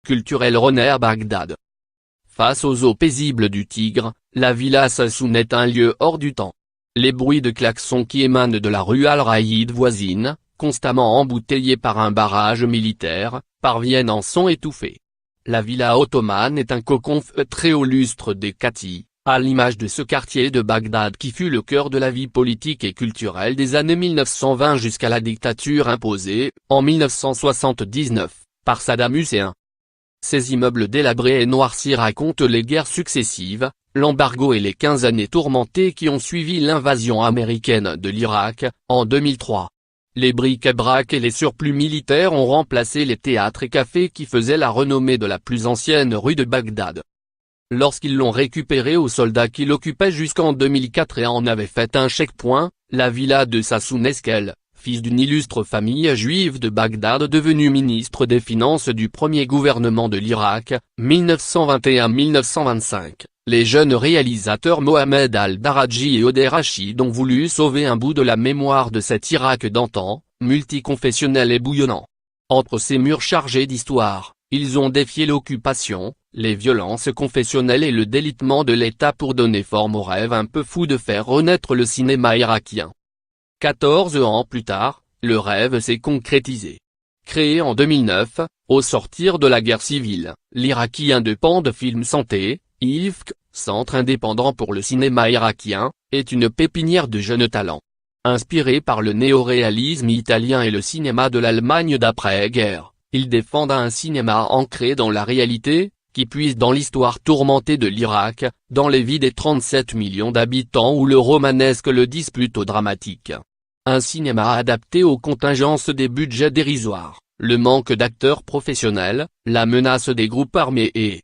culturel Roner Bagdad. Face aux eaux paisibles du Tigre, la villa Sassoun est un lieu hors du temps. Les bruits de klaxons qui émanent de la rue Al-Raïd voisine, constamment embouteillée par un barrage militaire, parviennent en son étouffé. La villa ottomane est un cocon feutré au lustre des Katy, à l'image de ce quartier de Bagdad qui fut le cœur de la vie politique et culturelle des années 1920 jusqu'à la dictature imposée, en 1979, par Saddam Hussein. Ces immeubles délabrés et noircis racontent les guerres successives, l'embargo et les 15 années tourmentées qui ont suivi l'invasion américaine de l'Irak, en 2003. Les bric-à-brac et les surplus militaires ont remplacé les théâtres et cafés qui faisaient la renommée de la plus ancienne rue de Bagdad. Lorsqu'ils l'ont récupéré aux soldats qui l'occupaient jusqu'en 2004 et en avaient fait un checkpoint, la villa de Sassoun Esquel, fils d'une illustre famille juive de Bagdad devenu ministre des Finances du premier gouvernement de l'Irak, 1921-1925, les jeunes réalisateurs Mohamed Al-Daraji et Odeh Rachid ont voulu sauver un bout de la mémoire de cet Irak d'antan, multiconfessionnel et bouillonnant. Entre ces murs chargés d'histoire, ils ont défié l'occupation, les violences confessionnelles et le délitement de l'État pour donner forme au rêve un peu fou de faire renaître le cinéma irakien. 14 ans plus tard, le rêve s'est concrétisé. Créé en 2009, au sortir de la guerre civile, l'Iraqi Independent Film Santé, IFC, Centre indépendant pour le cinéma irakien, est une pépinière de jeunes talents. Inspiré par le néoréalisme italien et le cinéma de l'Allemagne d'après-guerre, ils défendent un cinéma ancré dans la réalité, qui puise dans l'histoire tourmentée de l'Irak, dans les vies des 37 millions d'habitants où le romanesque le dispute au dramatique. Un cinéma adapté aux contingences des budgets dérisoires, le manque d'acteurs professionnels, la menace des groupes armés et,